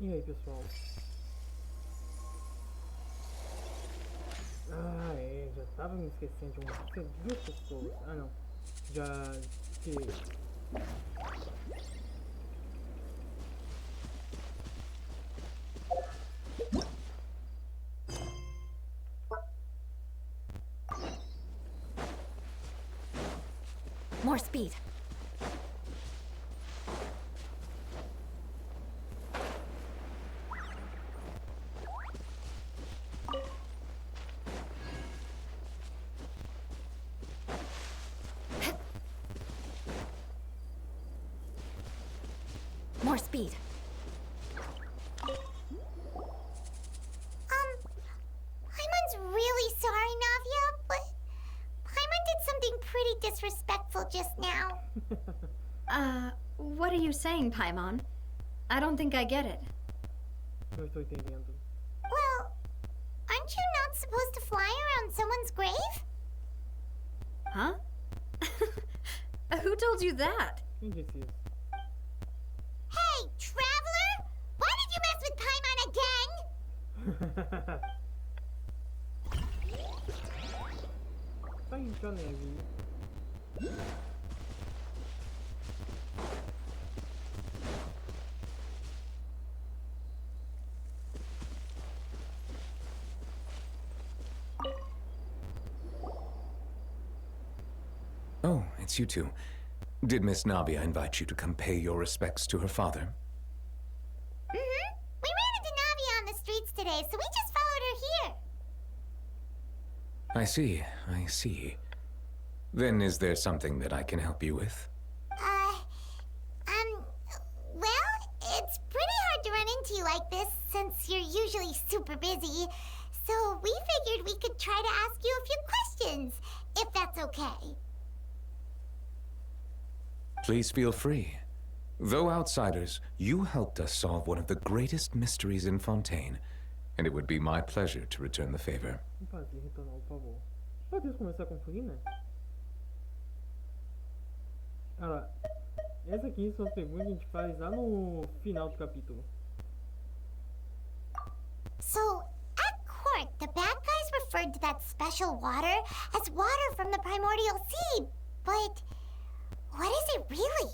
E aí, pessoal? Ah, já tava me esquecendo de duas pessoas. Ah, não. Já que More speed. More speed. Paimon's really sorry, Navia, but Paimon did something pretty disrespectful just now. What are you saying, Paimon? I don't think I get it. não estou entendendo. Well, aren't you not supposed to fly around someone's grave? Huh? Who told you that? Quem disse isso? Hey, traveler! Why did you mess with Paimon again? Tá indo pra neve. Oh, it's you two. Did Miss Navia invite you to come pay your respects to her father? Mm-hmm. We ran into Navia on the streets today, so we just followed her here. I see. Then is there something that I can help you with? Well, it's pretty hard to run into you like this since you're usually super busy. So we figured we could try to ask you a few questions, if that's okay. Please feel free. Though outsiders, you helped us solve one of the greatest mysteries in Fontaine, and it would be my pleasure to return the favor. Pode retornar, por favor. Podemos começar com Furina? Ah lá. Essa aqui são as perguntas que a gente faz lá no final do capítulo. So, at court, the bad guys referred to that special water as water from the primordial sea, but what is it really?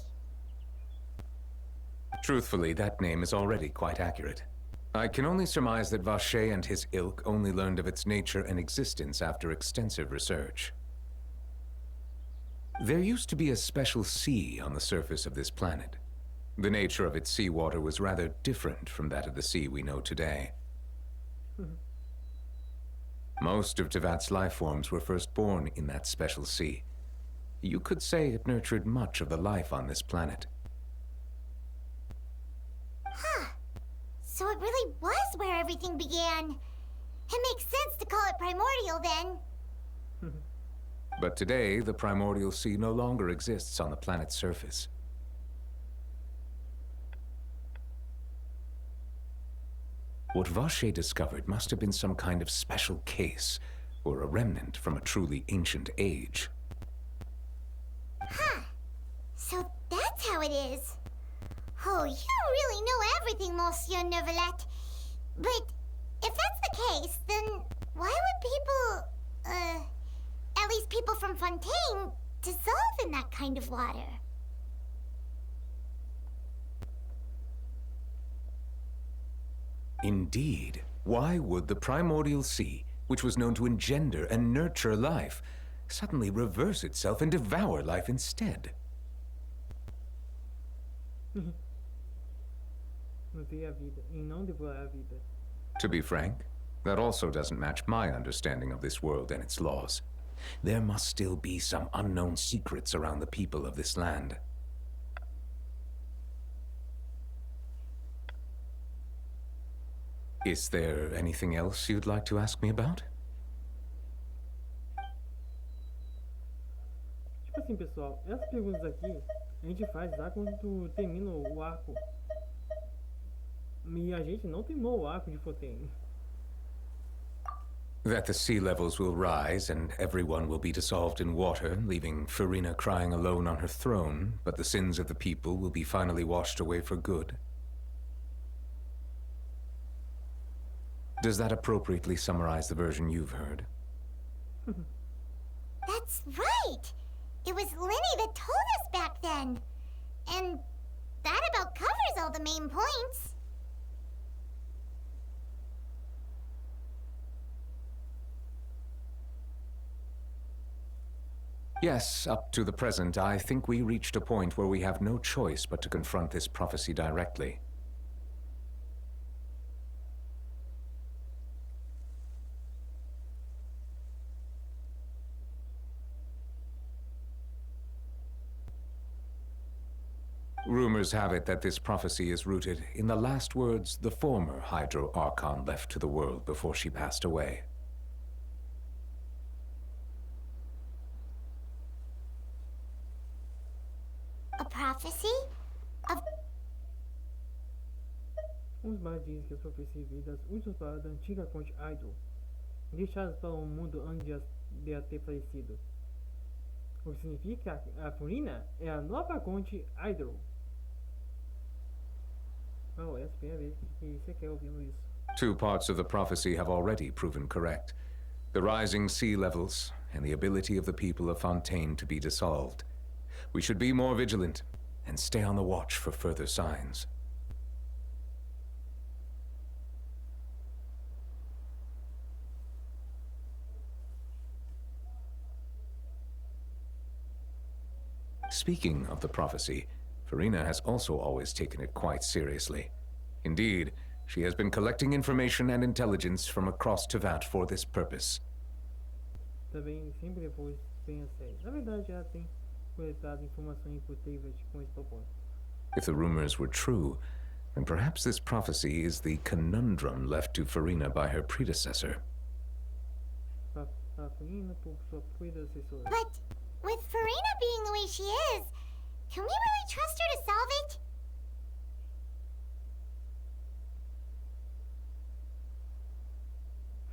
Truthfully, that name is already quite accurate. I can only surmise that Vacher and his ilk only learned of its nature and existence after extensive research. There used to be a special sea on the surface of this planet. The nature of its seawater was rather different from that of the sea we know today. Most of Tevat's life forms were first born in that special sea. You could say it nurtured much of the life on this planet. Huh. So it really was where everything began. It makes sense to call it primordial then. But today, the primordial sea no longer exists on the planet's surface. What Vacher discovered must have been some kind of special case, or a remnant from a truly ancient age. Huh. So that's how it is. Oh, you really know everything, Monsieur Neuvillette. But if that's the case, then why would people, at least people from Fontaine, dissolve in that kind of water? Indeed. Why would the primordial sea, which was known to engender and nurture life, suddenly reverse itself and devour life instead? Manter a vida e não devorar a vida. To be frank, that also doesn't match my understanding of this world and its laws. There must still be some unknown secrets around the people of this land. Is there anything else you'd like to ask me about? Tipo assim, pessoal, essas perguntas aqui a gente faz lá quando termina o arco. E a gente não terminou o arco de Fontaine. That the sea levels will rise and everyone will be dissolved in water, leaving Furina crying alone on her throne, but the sins of the people will be finally washed away for good. Does that appropriately summarize the version you've heard? That's right! It was Linny that told us back then. And that about covers all the main points. Yes, up to the present, I think we reached a point where we have no choice but to confront this prophecy directly. Rumors have it that this prophecy is rooted in the last words the former Hydro Archon left to the world before she passed away. A prophecy? Of... Os mais dizem que as profecias vidas usam para da antiga conte Indo, deixadas para o mundo antes de ter falecido. O que significa que a Furina é a nova conte Indo. Oh, essa é a primeira vez que você quer ouvindo isso. Two parts of the prophecy have already proven correct. The rising sea levels and the ability of the people of Fontaine to be dissolved. We should be more vigilant and stay on the watch for further signs. Speaking of the prophecy, Farina has also always taken it quite seriously. Indeed, she has been collecting information and intelligence from across Tevat for this purpose. Também sempre depois bem a sério. Na verdade, ela tem coletado informações importantes com esse propósito. If the rumors were true, then perhaps this prophecy is the conundrum left to Farina by her predecessor. Para Furina, por sua predecessora. But with Farina being the way she is, can we really trust her to solve it?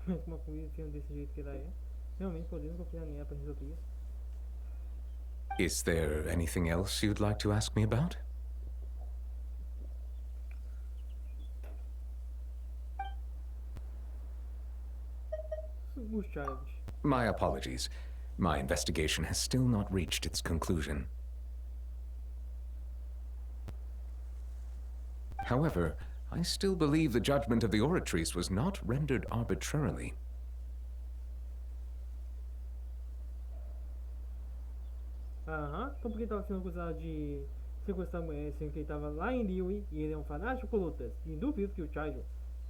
Mas uma coisa sendo desse jeito que ela é, realmente podemos confiar nela para resolver isso. Is there anything else you'd like to ask me about? Os child. My apologies. My investigation has still not reached its conclusion. However, I still believe the judgment of the Oratrice was not rendered arbitrarily. Aham, então porque ele estava sendo acusado de sequestrar a mulher, sendo que ele estava lá em Liui e ele é um fanático por lutas. E duvido que o Child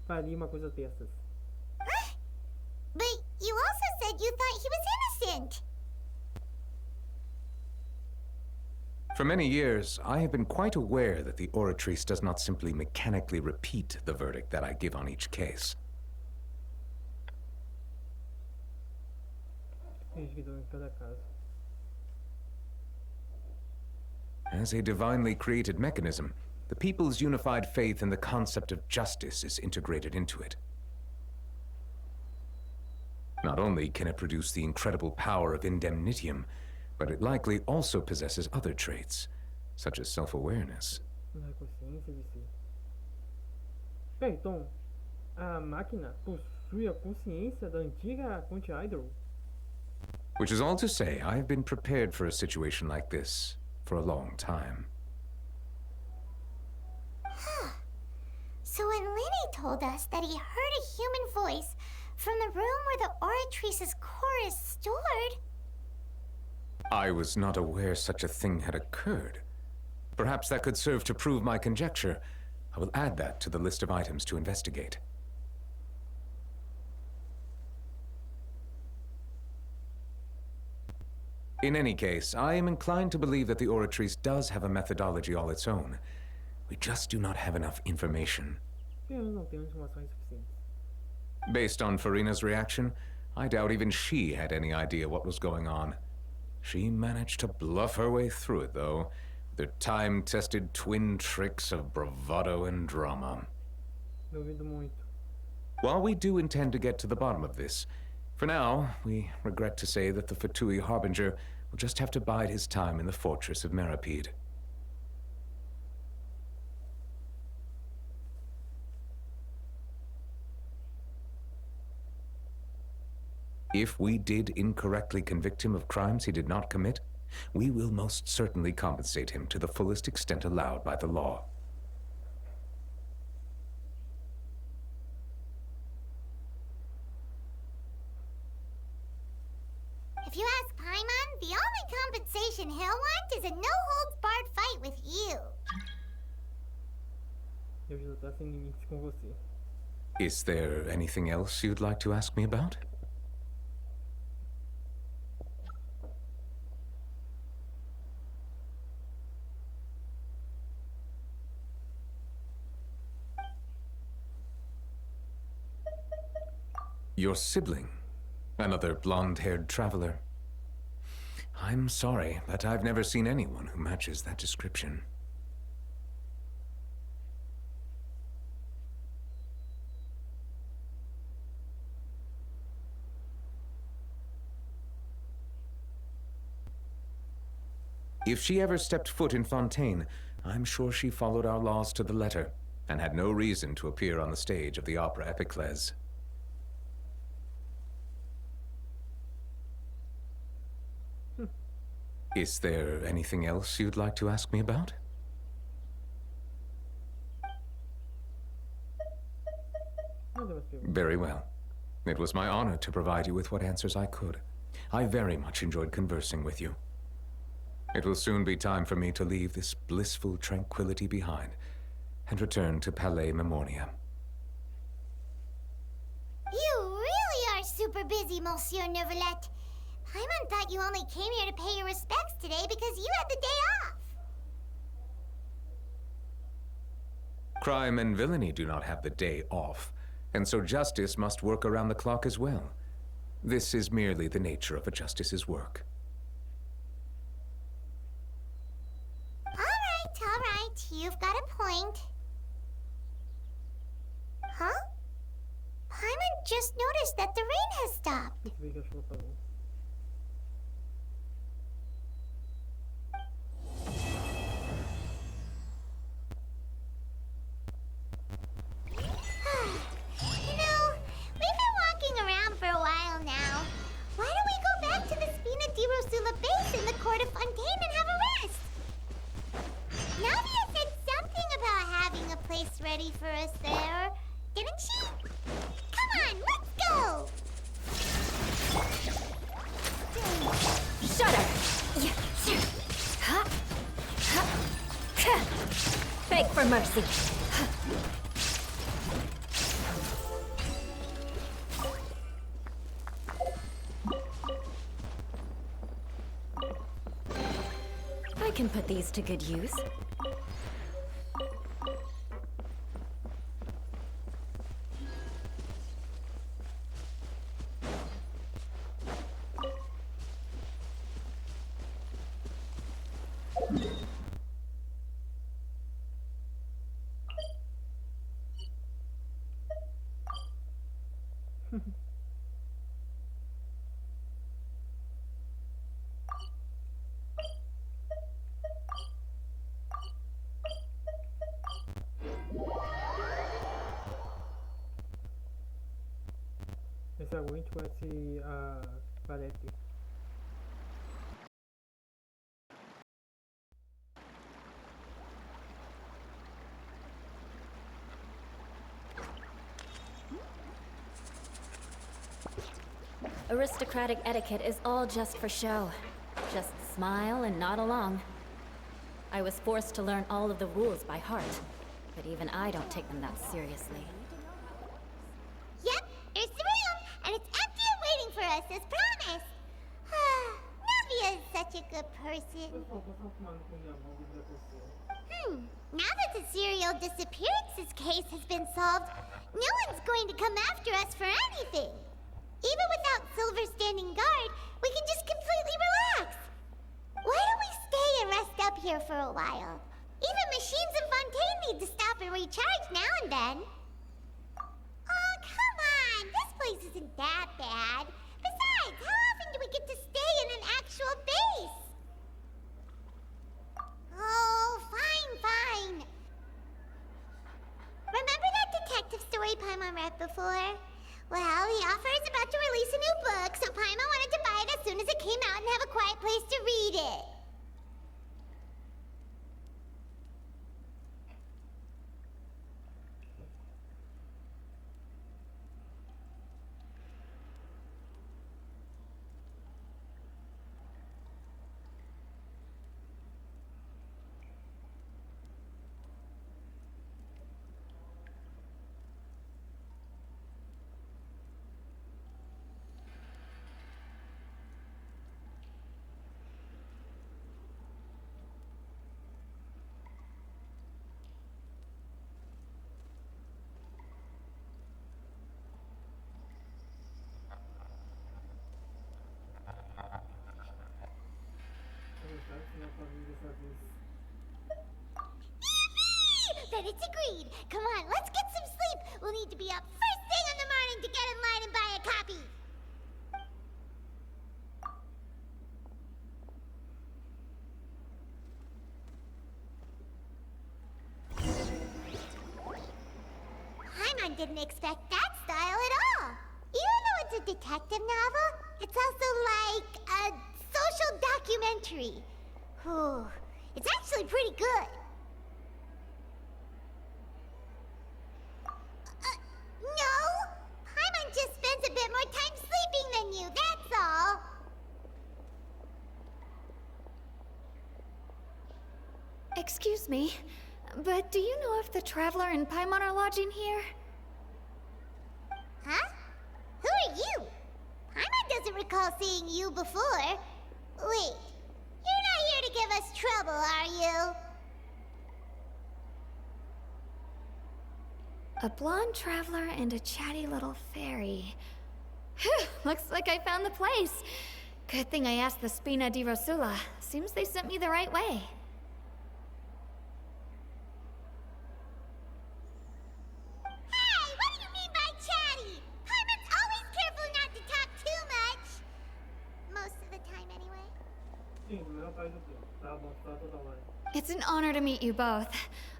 faria uma coisa dessas. But you also said you thought he was innocent. For many years, I have been quite aware that the Oratrice does not simply mechanically repeat the verdict that I give on each case. Tem gente que deu em cada caso. As a divinely created mechanism, the people's unified faith in the concept of justice is integrated into it. Not only can it produce the incredible power of indemnitium, but it likely also possesses other traits, such as self-awareness. Na consciência de si. Pera, então, a máquina possui a consciência da antiga Conte Idol? Which is all to say, I have been prepared for a situation like this for a long time. So when Lenny told us that he heard a human voice from the room where the Oratrice's core is stored... I was not aware such a thing had occurred. Perhaps that could serve to prove my conjecture. I will add that to the list of items to investigate. In any case, I am inclined to believe that the Oratrice does have a methodology all its own. We just do not have enough information. Eu não tenho informações suficientes. Based on Farina's reaction, I doubt even she had any idea what was going on. She managed to bluff her way through it, though, with her time-tested twin tricks of bravado and drama. Duvido muito. While we do intend to get to the bottom of this, for now, we regret to say that the Fatui Harbinger will just have to bide his time in the fortress of Meripede. If we did incorrectly convict him of crimes he did not commit, we will most certainly compensate him to the fullest extent allowed by the law. If you ask Paimon, the only compensation he'll want is a no-holds-barred fight with you. Eu já tô sem limites com você. Is there anything else you'd like to ask me about? Your sibling, another blonde-haired traveler. I'm sorry, but I've never seen anyone who matches that description. If she ever stepped foot in Fontaine, I'm sure she followed our laws to the letter, and had no reason to appear on the stage of the opera Epiclese. Is there anything else you'd like to ask me about? Nada mais perguntas. Very well. It was my honor to provide you with what answers I could. I very much enjoyed conversing with you. It will soon be time for me to leave this blissful tranquility behind and return to Palais Memornia. You really are super busy, Monsieur Neuvillette. Paimon thought you only came here to pay your respects today because you had the day off. Crime and villainy do not have the day off, and so justice must work around the clock as well. This is merely the nature of a justice's work. All right, you've got a point. Huh? Paimon just noticed that the rain has stopped. Deixa eu ver que a chuva parou. You know, we've been walking around for a while now. Why don't we go back to the Spina di Rosula base in the Corte de Fontaine and have a rest? Navia said something about having a place ready for us there, didn't she? Come on, let's go! Shut up! Beg for mercy. I can put these to good use. Esse aguente parece a Parte. Aristocratic etiquette is all just for show. Just smile and nod along. I was forced to learn all of the rules by heart, but even I don't take them that seriously. Yep, there's the room, and it's empty and waiting for us, as promised. Navia is such a good person. Now that the serial disappearances case has been solved, no one's going to come after us for anything. Even without Silver standing guard, we can just completely relax. Why don't we stay and rest up here for a while? Even machines in Fontaine need to stop and recharge now and then. Oh, come on! This place isn't that bad. Besides, how often do we get to stay in an actual base? Oh, fine. Remember that detective story Paimon read before? Well, the author is about to release a new book, so Paimon wanted to buy it as soon as it came out and have a quiet place to read it. Then it's agreed. Come on, let's get some sleep. We'll need to be up first thing in the morning to get in line and buy a copy. Paimon didn't expect that style at all. Even though it's a detective novel, it's also like a social documentary. Whew. It's actually pretty good. No! Paimon just spends a bit more time sleeping than you, that's all. Excuse me, but do you know if the Traveler and Paimon are lodging here? Huh? Who are you? Paimon doesn't recall seeing you before. Wait, you're not here to give us trouble, are you? A blonde traveler and a chatty little fairy. Whew, looks like I found the place. Good thing I asked the Spina di Rosula. Seems they sent me the right way. Hey, what do you mean by chatty? Paimon's always careful not to talk too much. Most of the time, anyway. Sim, meu rapaz do tempo. Tá bom, tá toda hora. It's an honor to meet you both.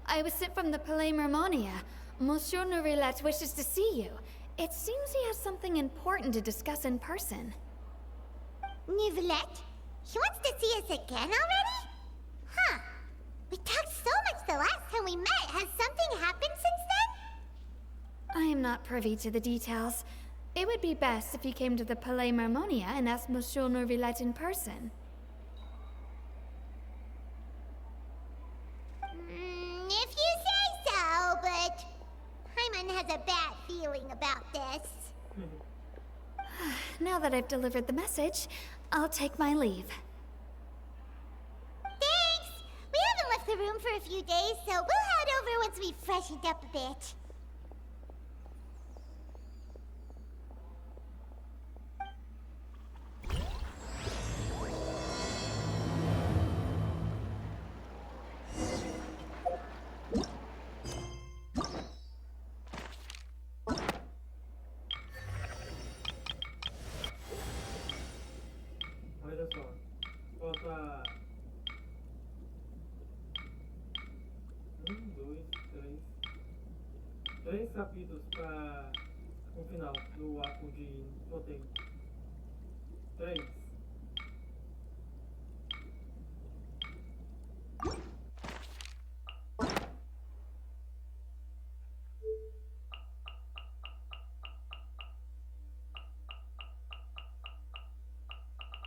I was sent from the Palais Mermonia. Monsieur Neuvillette wishes to see you. It seems he has something important to discuss in person. Neuvillette? He wants to see us again already? Huh. We talked so much the last time we met. Has something happened since then? I am not privy to the details. It would be best if you came to the Palais Mermonia and asked Monsieur Neuvillette in person. If you say so, but Paimon has a bad feeling about this. Now that I've delivered the message, I'll take my leave. Thanks! We haven't left the room for a few days, so we'll head over once we've freshened up a bit. Olha só. Falta. 3 capítulos para o final do arco de Fontaine. 3.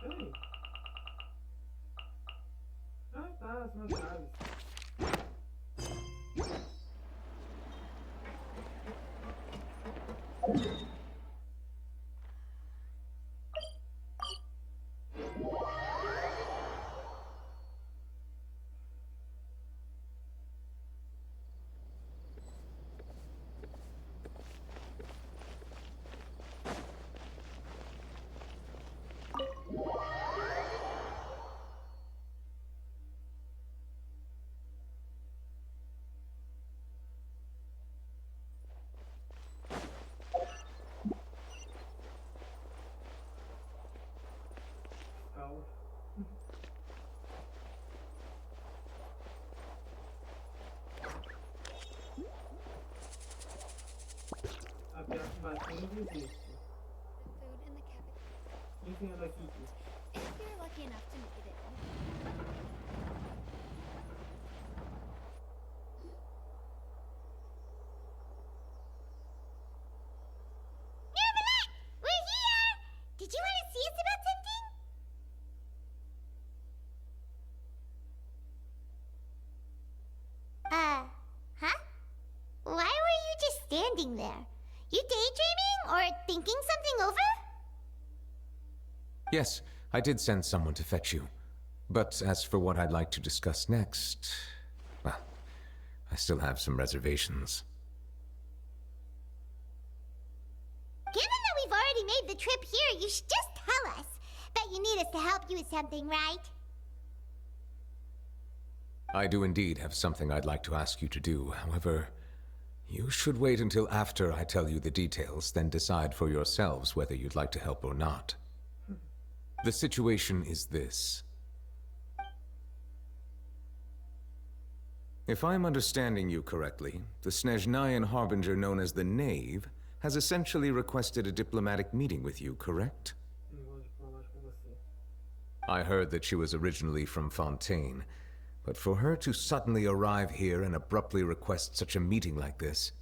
Peraí. Ah, tá, são as chaves. nem existe. Food in the cafeteria. Enfim, ela aqui. If you're lucky enough to make it in. Neuvillette! We're here! Did you want to see us about something? Huh? Why were you just standing there? You daydreaming or thinking something over? Yes, I did send someone to fetch you. But as for what I'd like to discuss next, well, I still have some reservations. Given that we've already made the trip here, you should just tell us. Bet you need us to help you with something, right? I do indeed have something I'd like to ask you to do. However, you should wait until after I tell you the details, then decide for yourselves whether you'd like to help or not. The situation is this. If I'm understanding you correctly, the Snezhnayan harbinger known as the Knave has essentially requested a diplomatic meeting with you, correct? I heard that she was originally from Fontaine, but for her to suddenly arrive here and abruptly request such a meeting like this,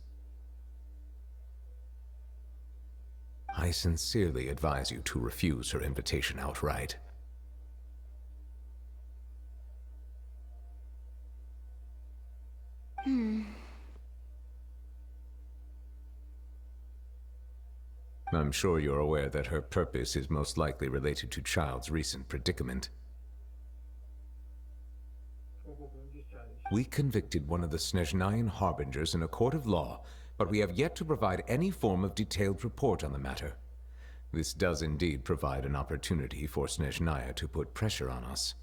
I sincerely advise you to refuse her invitation outright. I'm sure you're aware that her purpose is most likely related to Child's recent predicament. We convicted one of the Snezhnayan harbingers in a court of law, but we have yet to provide any form of detailed report on the matter. This does indeed provide an opportunity for Snezhnaya to put pressure on us.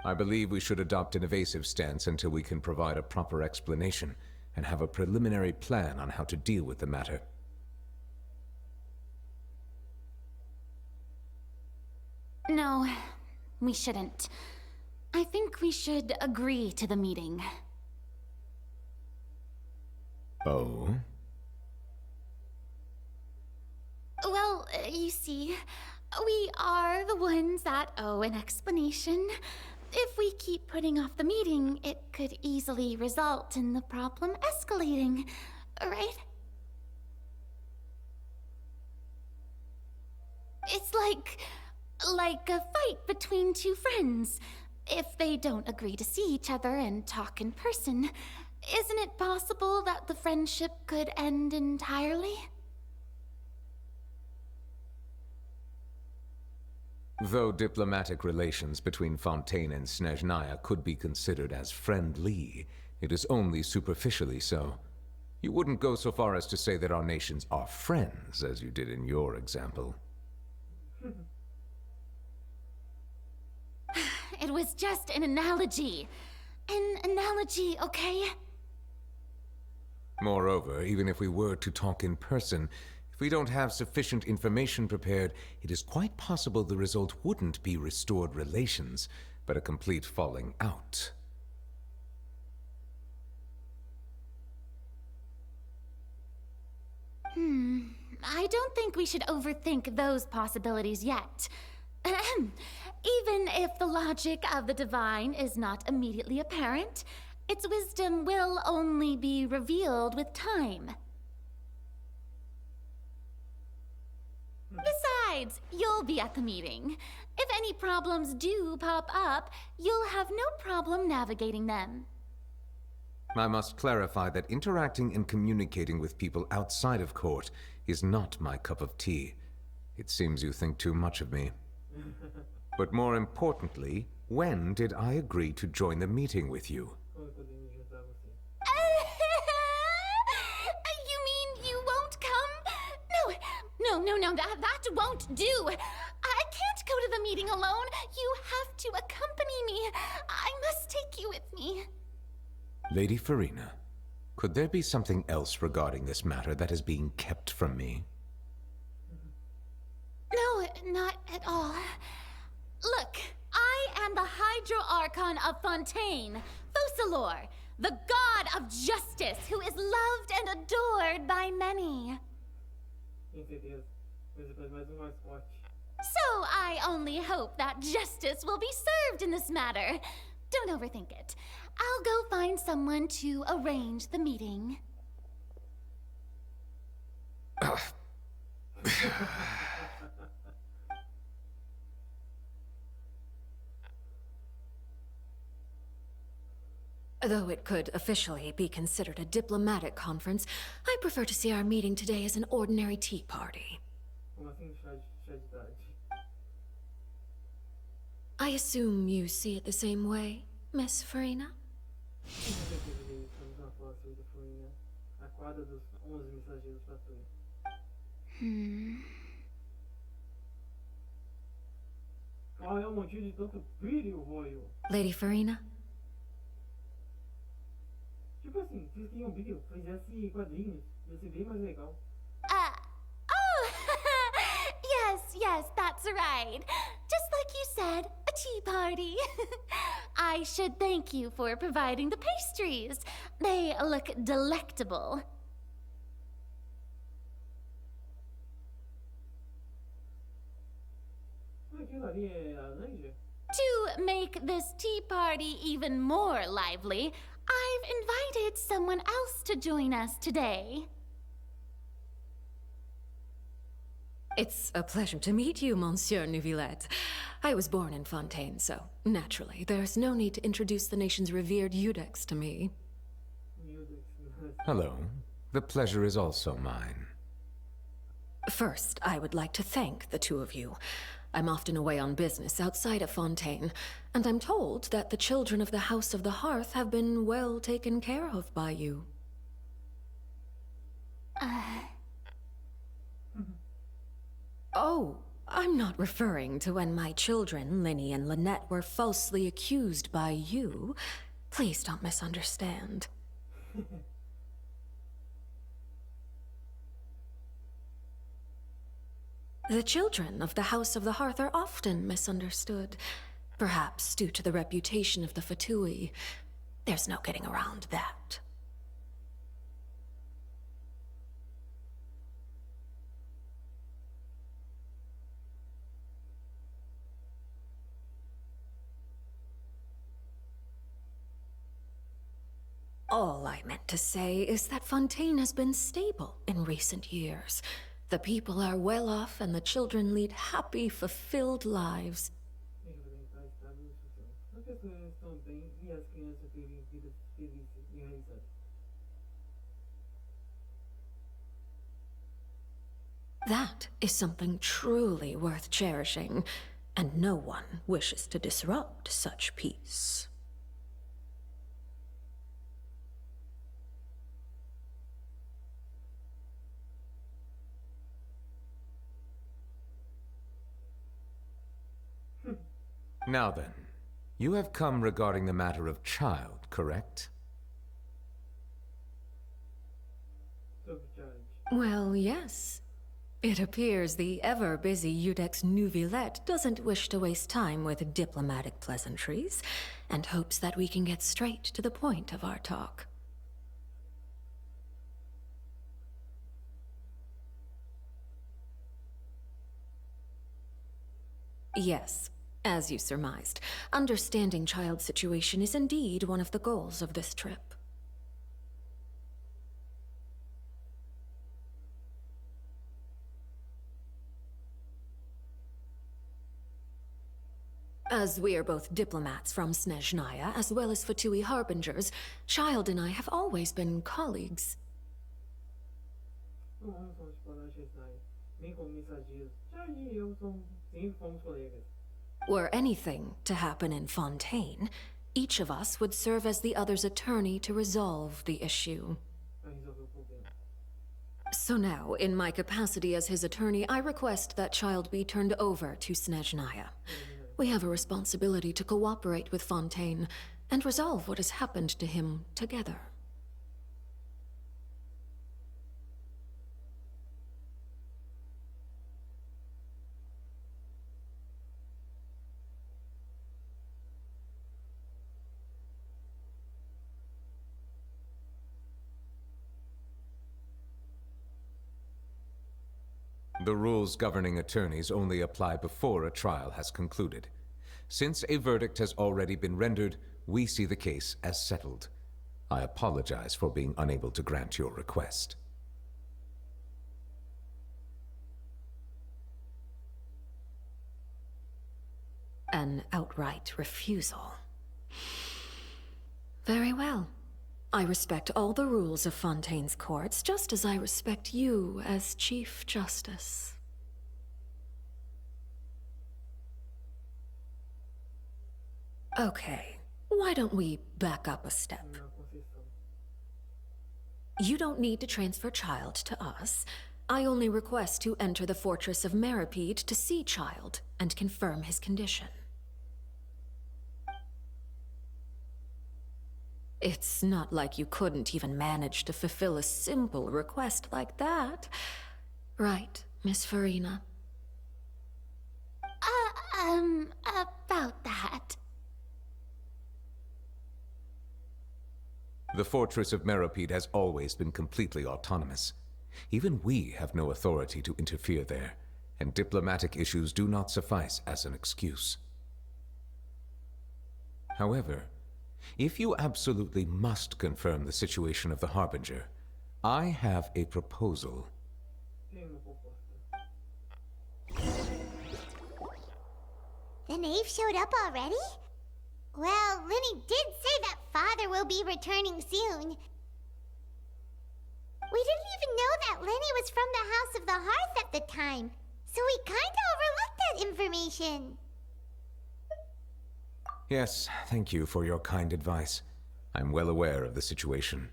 I believe we should adopt an evasive stance until we can provide a proper explanation and have a preliminary plan on how to deal with the matter. No, we shouldn't. I think we should agree to the meeting. Oh? Well, you see, we are the ones that owe an explanation. If we keep putting off the meeting, it could easily result in the problem escalating, right? It's like a fight between two friends. If they don't agree to see each other and talk in person, isn't it possible that the friendship could end entirely? Though diplomatic relations between Fontaine and Snezhnaya could be considered as friendly, it is only superficially so. You wouldn't go so far as to say that our nations are friends, as you did in your example. It was just an analogy. An analogy, okay? Moreover, even if we were to talk in person, if we don't have sufficient information prepared, it is quite possible the result wouldn't be restored relations, but a complete falling out. I don't think we should overthink those possibilities yet. Even if the logic of the divine is not immediately apparent, its wisdom will only be revealed with time. Besides, you'll be at the meeting. If any problems do pop up, you'll have no problem navigating them. I must clarify that interacting and communicating with people outside of court is not my cup of tea. It seems you think too much of me. But more importantly, when did I agree to join the meeting with you? You mean you won't come? No, that won't do. I can't go to the meeting alone. You have to accompany me. I must take you with me. Lady Farina, could there be something else regarding this matter that is being kept from me? No, not at all. Look, I am the Hydro-Archon of Fontaine, Focalor, the god of justice who is loved and adored by many. tenho certeza. Mas depois mais um mascote. So I only hope that justice will be served in this matter. Don't overthink it. I'll go find someone to arrange the meeting. Though it could officially be considered a diplomatic conference, I prefer to see our meeting today as an ordinary tea party. Como assim chá de tarde? I assume you see it the same way, Miss Farina? Com certeza que estamos na próxima da Furina. A quadra dos 11 mensageiros pra tu. Qual é o motivo de tanto brilho, Royo? Lady Farina? Tipo assim, se queriam brilho, fizesse quadrinhos, ia ser bem mais legal. Oh! yes, that's right. Just like you said, a tea party. I should thank you for providing the pastries. They look delectable. Aquilo ali é laranja? To make this tea party even more lively, I've invited someone else to join us today. It's a pleasure to meet you, Monsieur Neuvillette. I was born in Fontaine, so naturally, there's no need to introduce the nation's revered Iudex to me. Meu Deus. Hello. The pleasure is also mine. First, I would like to thank the two of you. I'm often away on business outside of Fontaine, and I'm told that the children of the House of the Hearth have been well taken care of by you. Oh, I'm not referring to when my children, Linny and Lynette, were falsely accused by you. Please don't misunderstand. The children of the House of the Hearth are often misunderstood, perhaps due to the reputation of the Fatui. There's no getting around that. All I meant to say is that Fontaine has been stable in recent years. The people are well off and the children lead happy, fulfilled lives. As pessoas estão bem e as crianças têm vidas felizes e realizadas. That is something truly worth cherishing, and no one wishes to disrupt such peace. Now then, you have come regarding the matter of child, correct? Well, yes. It appears the ever-busy Iudex Neuvillette doesn't wish to waste time with diplomatic pleasantries, and hopes that we can get straight to the point of our talk. Yes, as you surmised, understanding child's situation is indeed one of the goals of this trip. As we are both diplomats from Snezhnaya, as well as Fatui harbingers, Child and I have always been colleagues. Não somos colegas, nem como mensageiros. Já e eu sempre fomos colegas. Were anything to happen in Fontaine, each of us would serve as the other's attorney to resolve the issue. Pra resolver o problema. So now, in my capacity as his attorney, I request that Child be turned over to Snezhnaya. We have a responsibility to cooperate with Fontaine and resolve what has happened to him together. The rules governing attorneys only apply before a trial has concluded. Since a verdict has already been rendered, we see the case as settled. I apologize for being unable to grant your request. An outright refusal. Very well. I respect all the rules of Fontaine's courts, just as I respect you as Chief Justice. Okay, why don't we back up a step? Uma concessão. You don't need to transfer Child to us. I only request to enter the fortress of Meripede to see Child and confirm his condition. It's not like you couldn't even manage to fulfill a simple request like that. Right, Miss Farina? About that. The fortress of Meripede has always been completely autonomous. Even we have no authority to interfere there, and diplomatic issues do not suffice as an excuse. However, if you absolutely must confirm the situation of the Harbinger, I have a proposal. Tem uma proposta. The knave showed up already? Well, Lenny did say that father will be returning soon. We didn't even know that Lenny was from the House of the Hearth at the time, so we kinda overlooked that information. Yes, thank you for your kind advice. I'm well aware of the situation.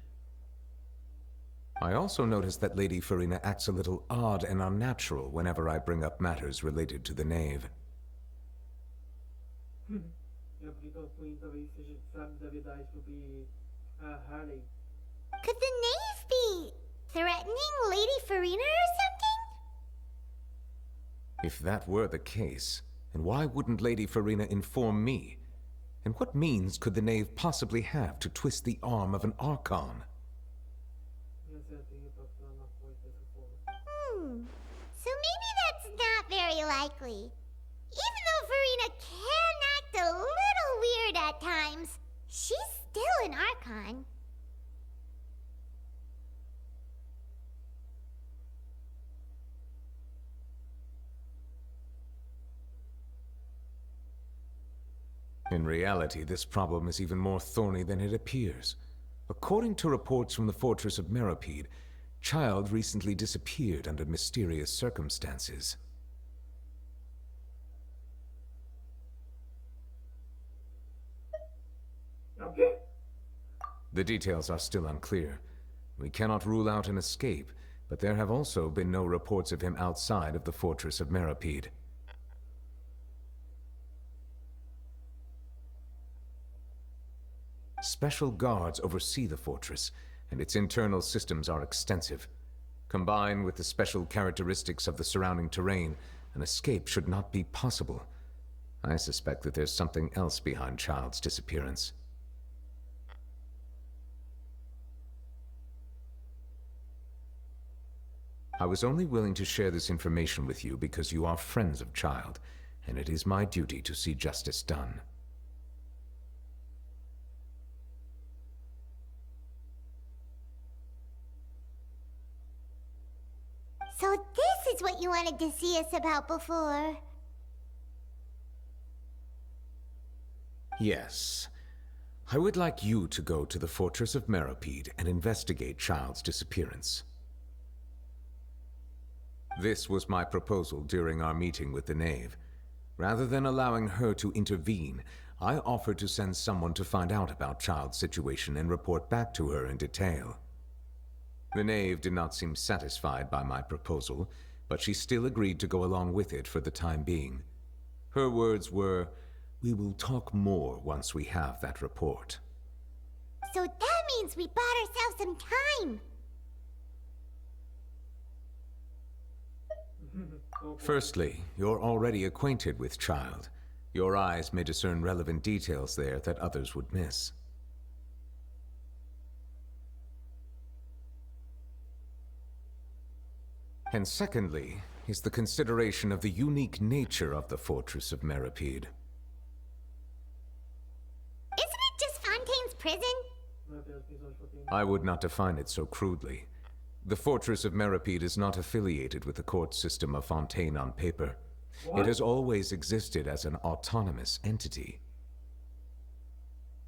I also noticed that Lady Farina acts a little odd and unnatural whenever I bring up matters related to the knave. Eu acredito que o Queen talvez sabe da verdade sobre a Harley. Could the knave be threatening Lady Farina or something? If that were the case, then why wouldn't Lady Farina inform me? And what means could the knave possibly have to twist the arm of an Archon? So maybe that's not very likely. Even though Farina can act a little weird at times, she's still an Archon. In reality, this problem is even more thorny than it appears. According to reports from the fortress of Meripede, Child recently disappeared under mysterious circumstances. Okay. The details are still unclear. We cannot rule out an escape, but there have also been no reports of him outside of the fortress of Meripede. Special guards oversee the fortress, and its internal systems are extensive. Combined with the special characteristics of the surrounding terrain, an escape should not be possible. I suspect that there's something else behind Child's disappearance. I was only willing to share this information with you because you are friends of Child, and it is my duty to see justice done. So this is what you wanted to see us about before. Yes. I would like you to go to the fortress of Meripede and investigate Child's disappearance. This was my proposal during our meeting with the knave. Rather than allowing her to intervene, I offered to send someone to find out about Child's situation and report back to her in detail. The knave did not seem satisfied by my proposal, but she still agreed to go along with it for the time being. Her words were, "We will talk more once we have that report." So that means we bought ourselves some time. Firstly, you're already acquainted with Child. Your eyes may discern relevant details there that others would miss. And secondly, is the consideration of the unique nature of the Fortress of Meripede. Isn't it just Fontaine's prison? Não é apenas prisão de Fontaine. I would not define it so crudely. The Fortress of Meripede is not affiliated with the court system of Fontaine on paper. It has always existed as an autonomous entity.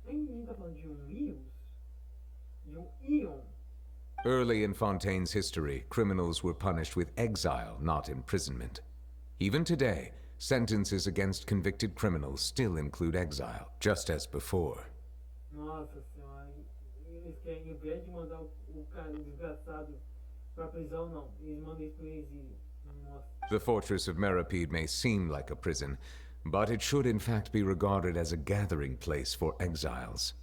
Nem tá falando de rios? De íon? Early in Fontaine's history, criminals were punished with exile, not imprisonment. Even today, sentences against convicted criminals still include exile, just as before. Nossa senhora, eles querem, em vez de mandar o cara desgraçado pra prisão, não. Eles mandam isso pro exílio. Nossa. The Fortress of Meripede may seem like a prison, but it should in fact be regarded as a gathering place for exiles.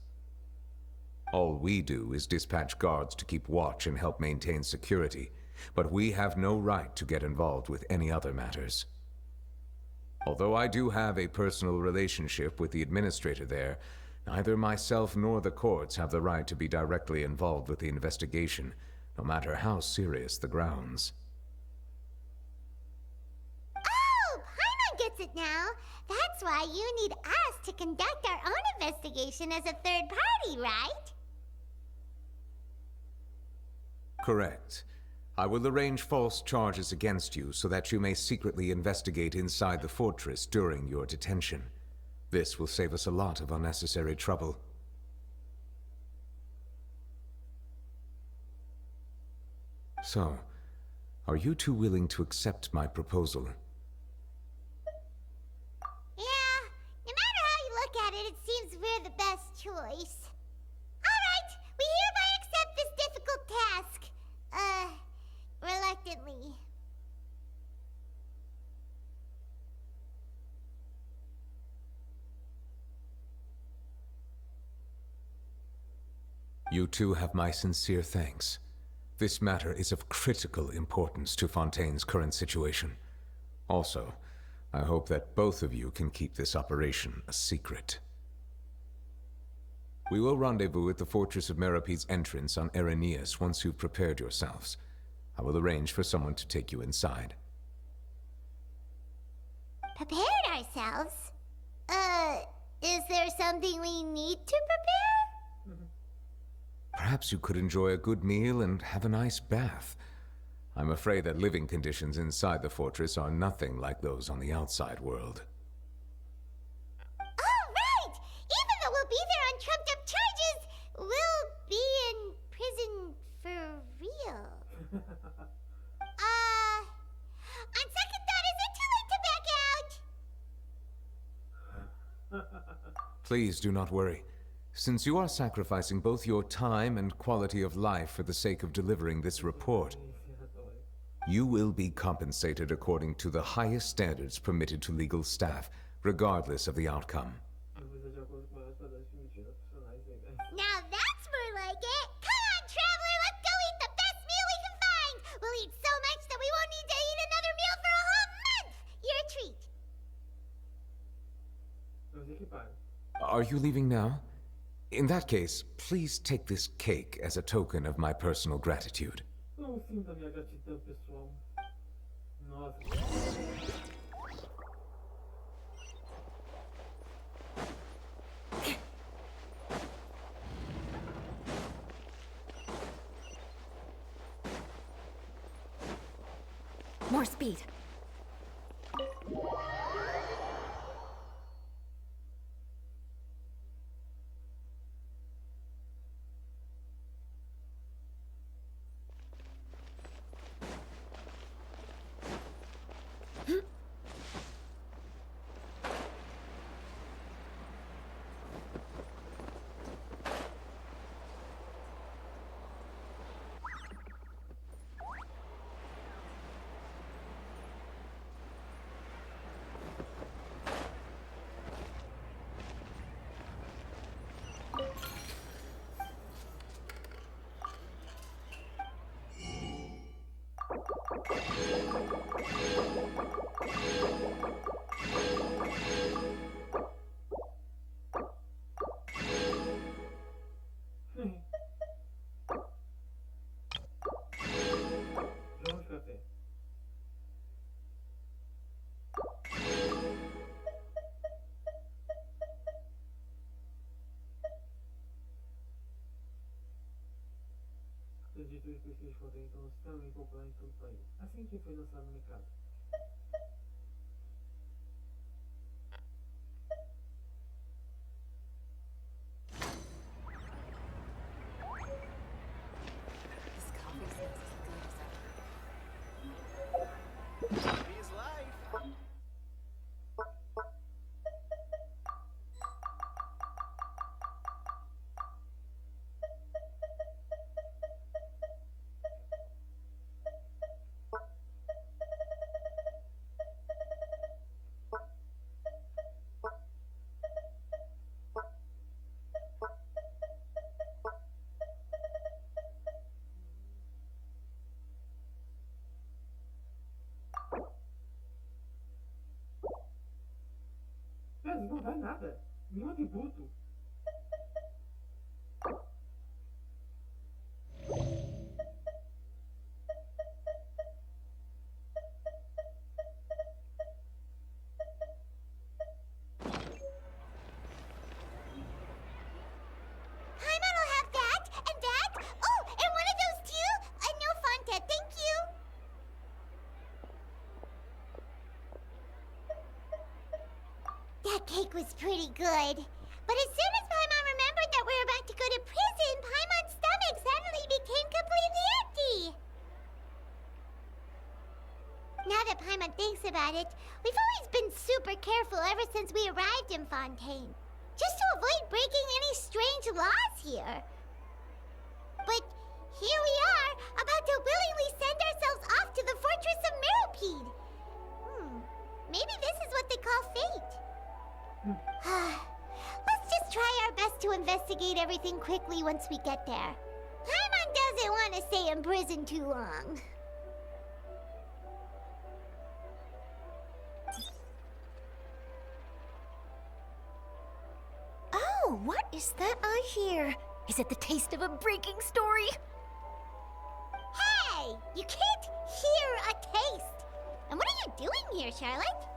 All we do is dispatch guards to keep watch and help maintain security, but we have no right to get involved with any other matters. Although I do have a personal relationship with the administrator there, neither myself nor the courts have the right to be directly involved with the investigation, no matter how serious the grounds. Oh, Paimon gets it now. That's why you need us to conduct our own investigation as a third party, right? Correct. I will arrange false charges against you so that you may secretly investigate inside the fortress during your detention. This will save us a lot of unnecessary trouble. So, are you two willing to accept my proposal? Yeah, no matter how you look at it, it seems we're the best choice. Alright, we hereby accept this difficult task. Reluctantly. You two have my sincere thanks. This matter is of critical importance to Fontaine's current situation. Also, I hope that both of you can keep this operation a secret. We will rendezvous at the Fortress of Meripede's entrance on Erenius once you've prepared yourselves. I will arrange for someone to take you inside. Prepared ourselves? Is there something we need to prepare? Perhaps you could enjoy a good meal and have a nice bath. I'm afraid that living conditions inside the fortress are nothing like those on the outside world. Oh, right! Even though we'll be there on trumped-up charges, we'll be in prison for real. On second thought, is it too late to back out? Please do not worry. Since you are sacrificing both your time and quality of life for the sake of delivering this report, you will be compensated according to the highest standards permitted to legal staff, regardless of the outcome. Now that's more like it! Come on, traveler, let's go eat the best meal we can find! We'll eat so much that we won't need to eat another meal for a whole month! You're a treat! Are you leaving now? In that case, please take this cake as a token of my personal gratitude. Não sinta minha gratidão, pessoal. Nossa. More speed. editores de pesquisa de Fontaine tornou extremamente popular em todo o país, assim que foi lançado no mercado. This coffee smells as good as ever. His life. Mas não dá nada. Nenhum atributo. Paimon will have that, and that. Oh, and one of those too. No Fanta, thank you. That cake was pretty good. But as soon as Paimon remembered that we were about to go to prison, Paimon's stomach suddenly became completely empty. Now that Paimon thinks about it, we've always been super careful ever since we arrived in Fontaine. Just to avoid breaking any strange laws here. But here we are, about to willingly send ourselves off to the fortress of Meropide. Maybe this is what they call fate. Let's just try our best to investigate everything quickly once we get there. Paimon doesn't want to stay in prison too long. Oh, what is that I hear? Is it the taste of a breaking story? Hey! You can't hear a taste! And what are you doing here, Charlotte?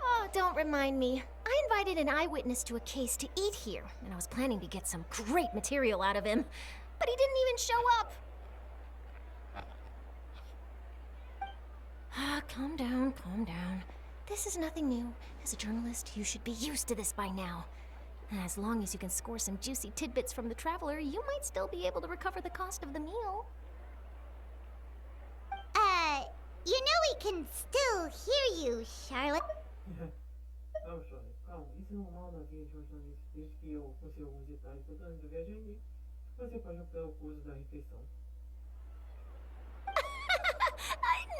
Oh, don't remind me. I invited an eyewitness to a case to eat here, and I was planning to get some great material out of him. But he didn't even show up. Calm down, calm down. This is nothing new. As a journalist, you should be used to this by now. As long as you can score some juicy tidbits from the traveler, you might still be able to recover the cost of the meal. You know we can still hear you, Charlotte. Não, Charlie, calma. Isso é normal na vida de um jornalista. Desde que eu consiga alguns detalhes importantes do Viajante, você pode optar o curso da refeição.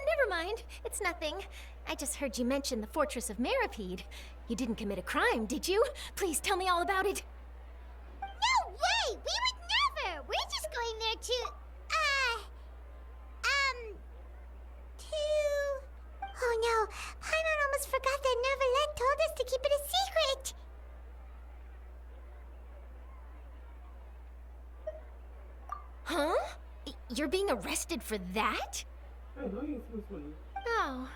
Never mind. It's nothing. I just heard you mention the fortress of Meropide. You didn't commit a crime, did you? Please tell me all about it. No way! We would never! We're just going there to... Oh no, Paimon almost forgot that Neuvillette told us to keep it a secret! Huh? You're being arrested for that? É, não é isso que eu escolhi. Oh.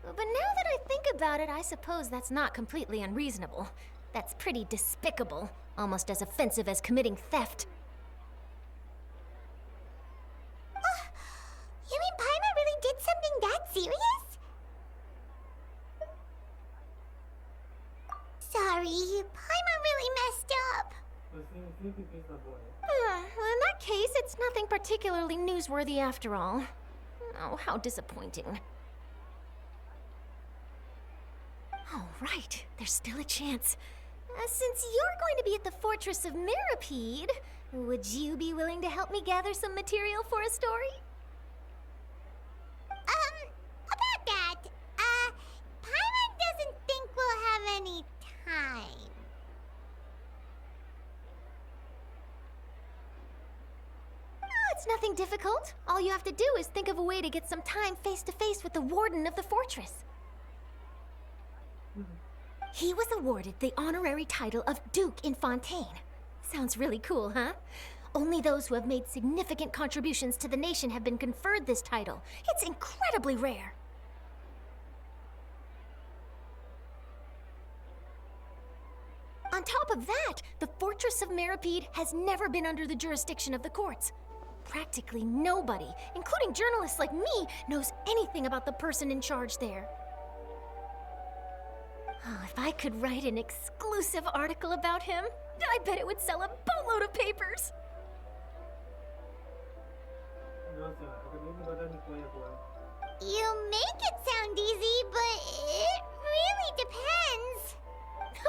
But now that I think about it, I suppose that's not completely unreasonable. That's pretty despicable. Almost as offensive as committing theft. You mean Paimon really did something that serious? Sorry, Paimon really messed up. Você sempre fez na boia. Well, in that case, it's nothing particularly newsworthy after all. Oh, how disappointing. Oh, right. There's still a chance. Since you're going to be at the fortress of Meropide, would you be willing to help me gather some material for a story? About that, Paimon doesn't think we'll have any time. Oh, it's nothing difficult. All you have to do is think of a way to get some time face-to-face with the warden of the fortress. He was awarded the honorary title of Duke in Fontaine. Sounds really cool, huh? Only those who have made significant contributions to the nation have been conferred this title. It's incredibly rare. On top of that, the Fortress of Meropide has never been under the jurisdiction of the courts. Practically nobody, including journalists like me, knows anything about the person in charge there. Oh, if I could write an exclusive article about him, I bet it would sell a boatload of papers. Nossa, acabei de botar Nicole agora. You make it sound easy, but it really depends.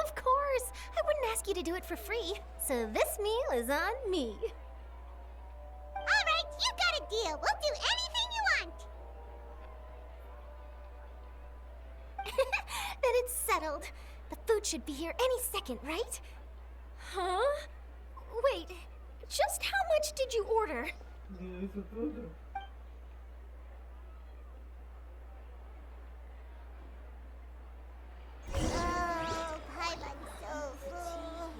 Of course, I wouldn't ask you to do it for free, so this meal is on me. All right, you got a deal. We'll do anything you want. Then it's settled. The food should be here any second, right? Huh? Wait, just how much did you order? Isso tudo. Oh, Paimon's so full.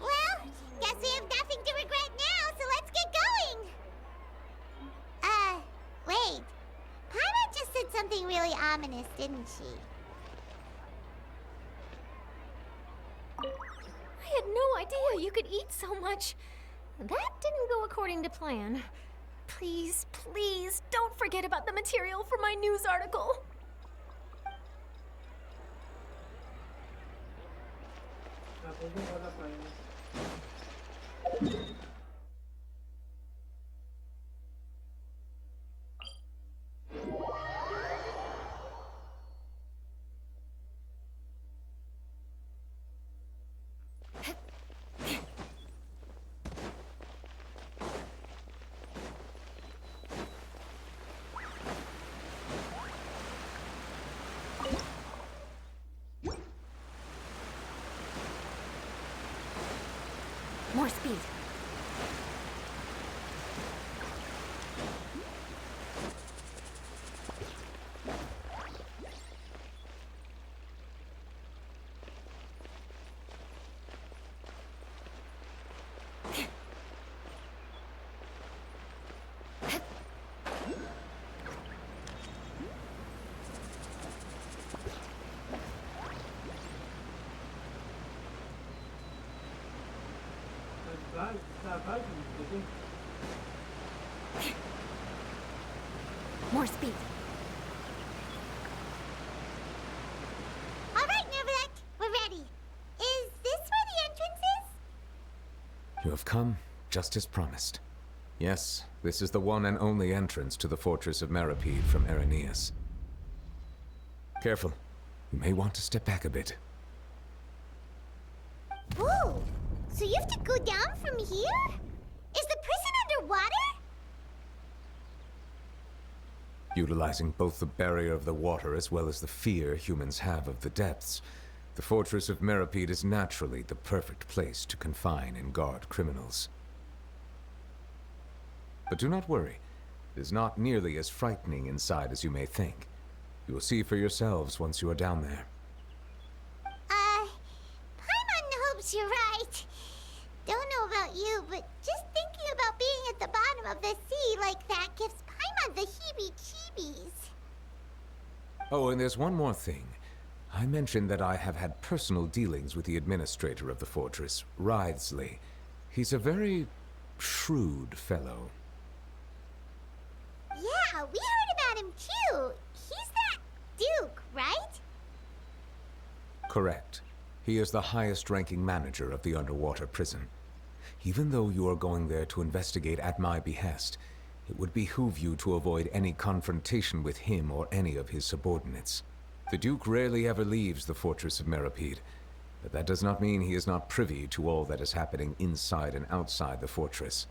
Well, guess we have nothing to regret now, so let's get going. Wait. Paimon just said something really ominous, didn't she? I had no idea you could eat so much. That didn't go according to plan. Please, please, don't forget about the material for my news article. Acabei de botar pra ele. More speed. Vai, entendeu? More speed. All right, Neuvillette, we're ready. Is this where the entrance is? You have come just as promised. Yes, this is the one and only entrance to the fortress of Meripede from Irenaeus. Careful. You may want to step back a bit. Whoa! So you have to go down from here? Is the prison underwater? Utilizing both the barrier of the water as well as the fear humans have of the depths, the fortress of Meripede is naturally the perfect place to confine and guard criminals. But do not worry. It is not nearly as frightening inside as you may think. You will see for yourselves once you are down there. Paimon hopes you're right. Don't know about you, but just thinking about being at the bottom of the sea like that gives Paimon the heebie-jeebies. Oh, and there's one more thing. I mentioned that I have had personal dealings with the administrator of the fortress, Wriothesley. He's a very shrewd fellow. Yeah, we heard about him too. He's that Duke, right? Correct. He is the highest-ranking manager of the underwater prison. Even though you are going there to investigate at my behest, it would behoove you to avoid any confrontation with him or any of his subordinates. The Duke rarely ever leaves the fortress of Meripede, but that does not mean he is not privy to all that is happening inside and outside the fortress.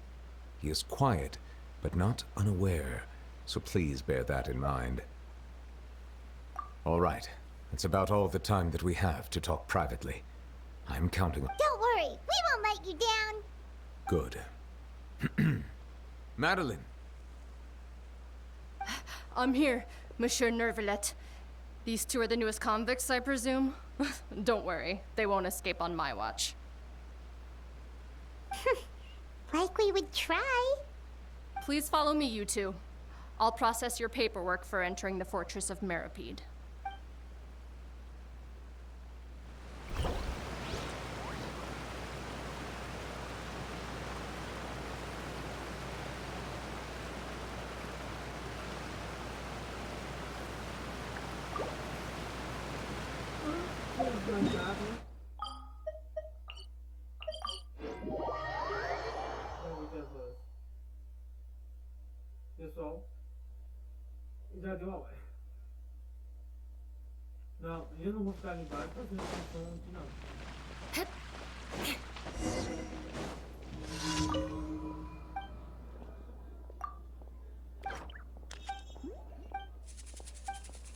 He is quiet, but not unaware, so please bear that in mind. All right. That's about all the time that we have to talk privately. I'm counting on... Don't worry, we won't let you down. Good. Madeline! I'm here, Monsieur Neuvillette. These two are the newest convicts, I presume? Don't worry, they won't escape on my watch. Like we would try. Please follow me, you two. I'll process your paperwork for entering the fortress of Meripede. né? Vamos ver as horas. Pessoal, já deu a hora. Não, eu não vou ficar ali embaixo fazendo função aqui não.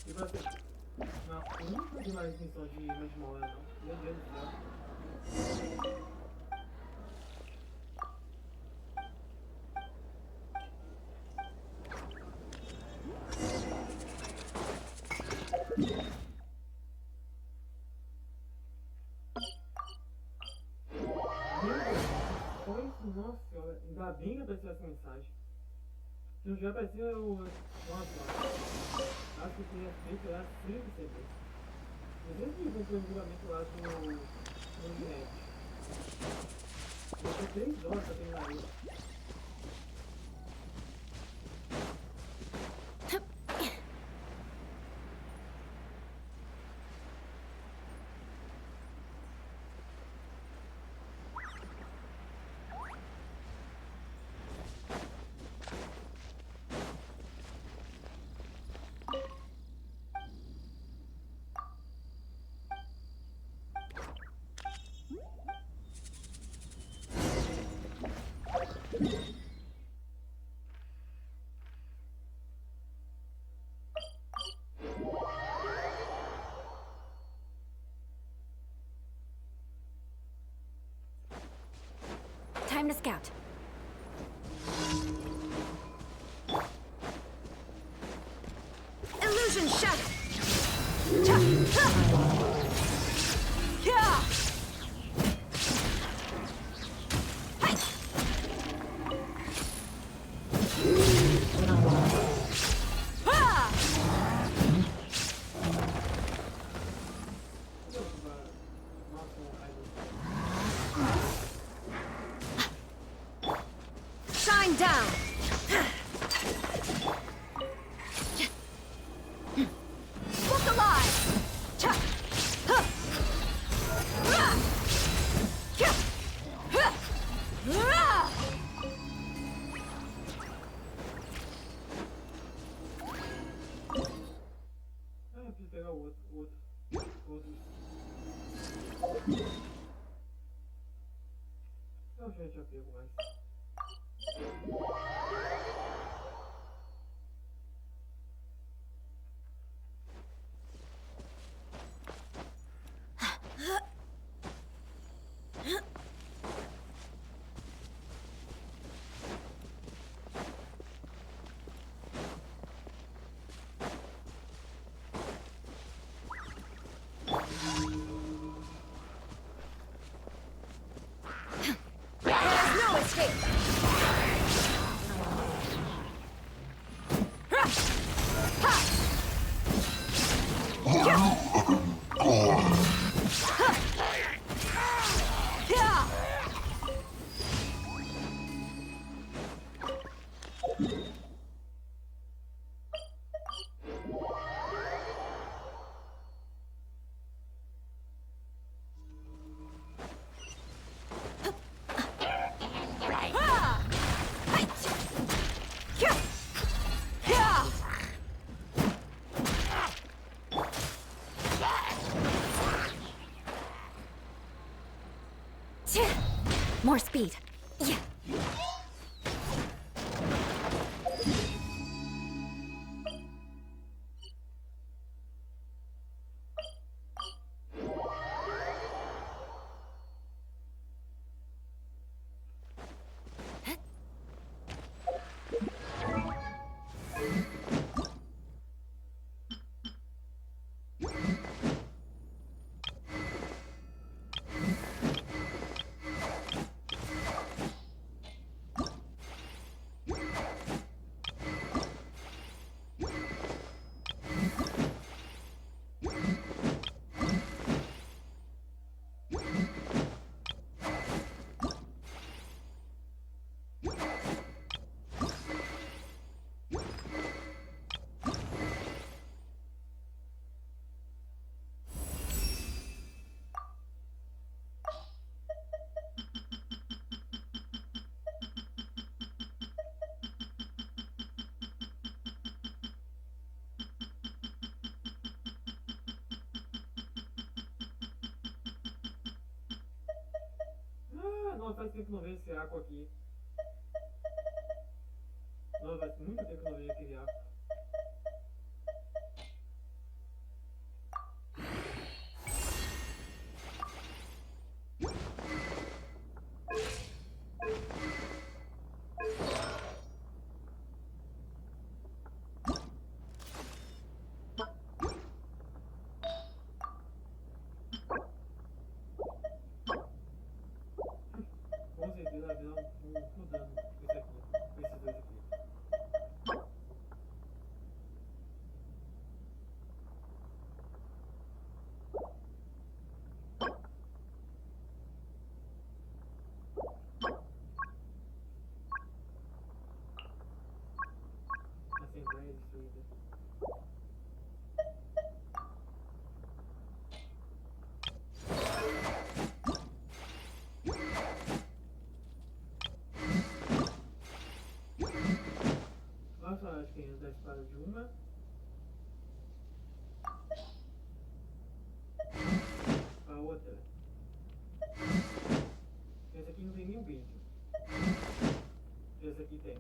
E você? Não, eu não vou fazer mais missão de menos de uma hora não. Meu Deus do céu. Nossa senhora, ainda bem que apareceu essa mensagem. Se não já apareceu, eu. Nossa, acho que eu teria feito lá sem receber. Não sei se comprei o julgamento lá no Neuvillette. Eu tô 3 horas pra terminar ele. Time to scout. Illusion shattered. Yeah. Shine down. Look alive. Eu preciso pegar o outro. Eu já pego mais. There's no escape. More speed. Yeah. Nossa, faz tempo que não vejo esse arco aqui. Nossa, faz muito tempo que não vejo aquele arco. Com certeza a visão mudando com esse aqui, com esses dois aqui. Assembleia destruída. Nossa, acho que tem da espada de uma. A outra. Essa aqui não tem nenhum brilho. Essa aqui tem.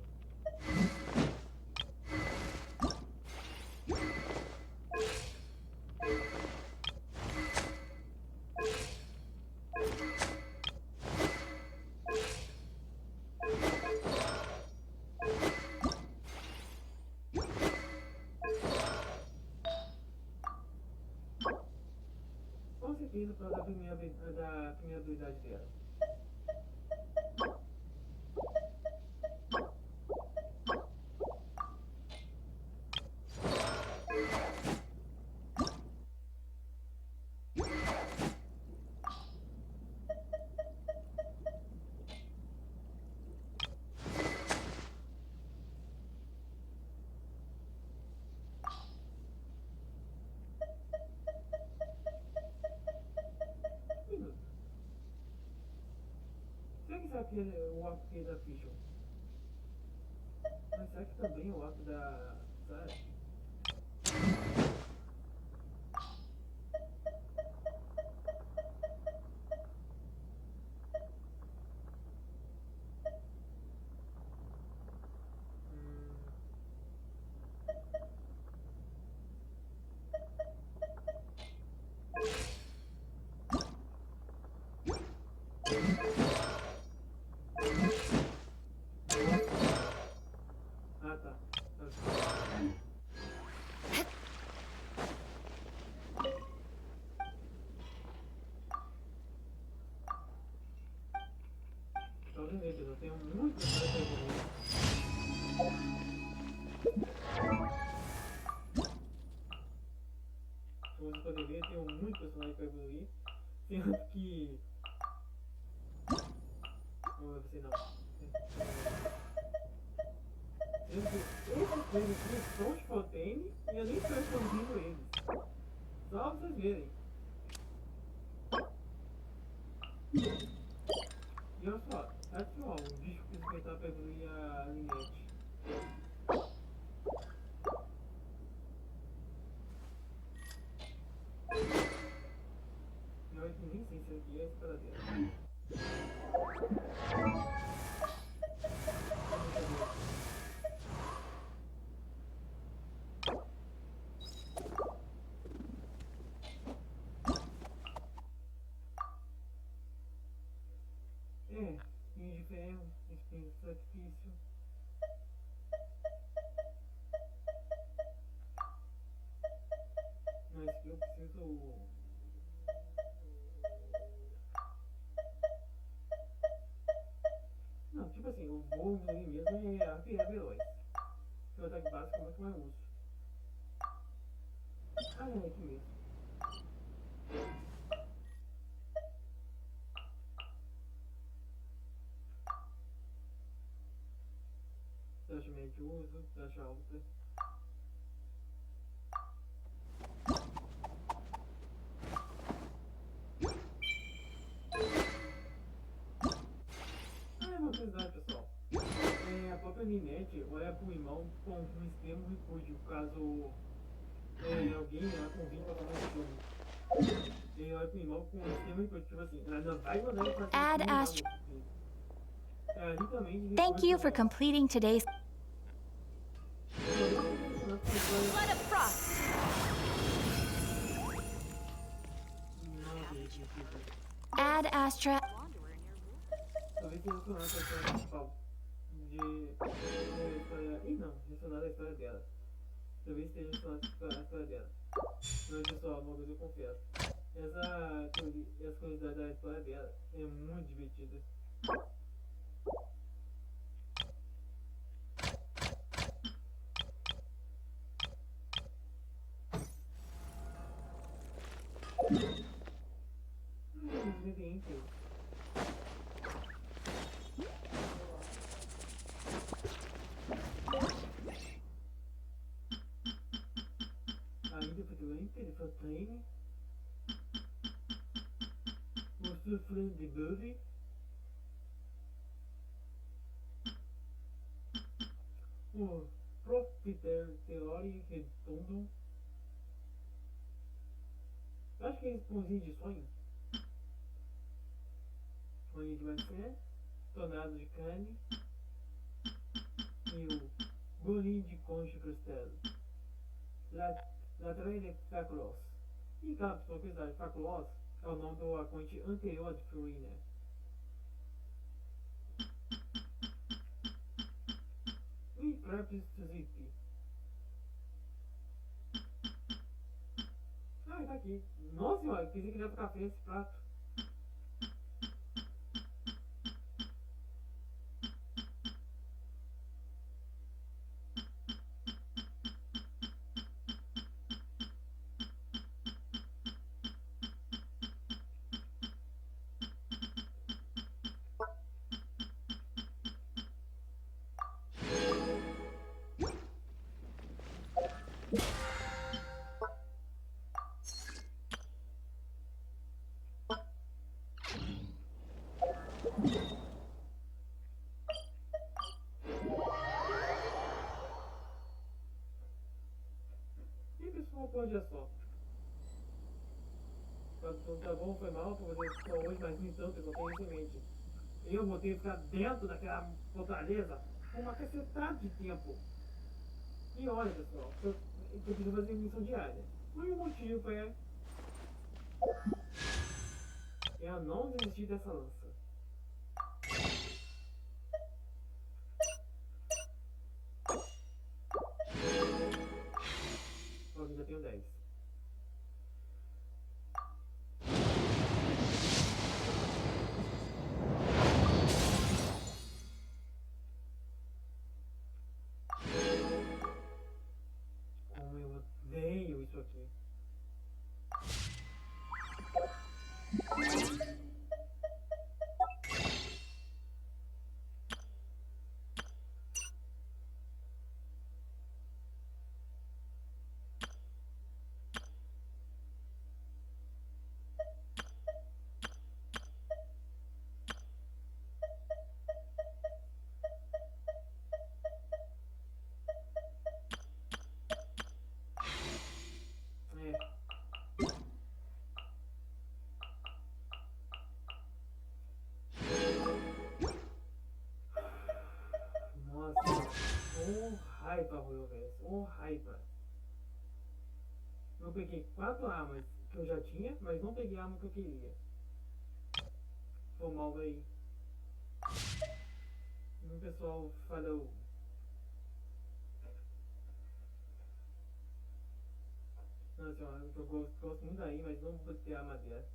Com certeza para da primeira habilidade dela. Será que isso aqui é o arco que é da Fission? Mas será que também é o arco da Sarah? Ah, tá. Tá vendo aí, pessoal? Tem muito mais pra evoluir. Como você pode ver, tem muito personagem pra evoluir. Sendo que... Não, você não. Sendo que esses três aqui são de Fontaine e eu nem estou expandindo eles. Só pra vocês verem. E olha só, aqui ó, o bicho que vai estar pra evoluir a Linette. E olha que nem sei se aqui é a espada dela. Espinho de ferro, espinho de sacrifício. Mas que eu preciso... Não, tipo assim, eu vou evoluir mesmo é a ferra veloz. Que o ataque básico é muito mais uso. Ah, é aqui mesmo. Taxa média de uso, taxa alta. Uma curiosidade, pessoal. A própria Linette olha pro irmão com um extremo repúdio, caso alguém a convide para fazer um filme. E olha pro irmão com um esquema tipo assim, ela não vai mandar ele fazer Add criminal Astro. nesse vídeo. Ela literalmente Thank you for completing today's Blood of Frost. Add Astra. Talvez tenha relacionado a história principal de história. Ih, não, relacionado à história dela. Talvez esteja relacionado à história dela. Mas pessoal, uma coisa eu confesso. Essa curiosidade da história dela é muito divertida. Ingredientes. Ainda Parte de Fontaine, o soufflé de bœuf, o profiterole redondo. Acho que é pãozinho de sonho. Sonho de maçã, tonado de carne e o bolinho de concha crustáceo. Lateral de Faculos. E cada pessoa que sabe, Faculos é o nome do arconte anterior de Florina. E Crepes Zipi. Ah, tá aqui. Nossa senhora, pensei que ia ficar feio esse prato. E pessoal, por hoje é só. Quando tá bom, foi mal por fazer só hoje, mas no entanto eu tenho isso em mente. Eu vou ter que ficar dentro daquela fortaleza por uma cacetada de tempo. E olha pessoal, eu preciso fazer missão diária. Mas o motivo é eu não desistir dessa lança. Ó, eu já tenho 10. Como eu odeio isso aqui. Nossa, raiva, Royal Vest, raiva. Eu peguei 4 armas que eu já tinha, mas não peguei a arma que eu queria. Foi mal aí. E o pessoal falou. Nossa, eu gosto muito daí, mas não vou ter a arma dela.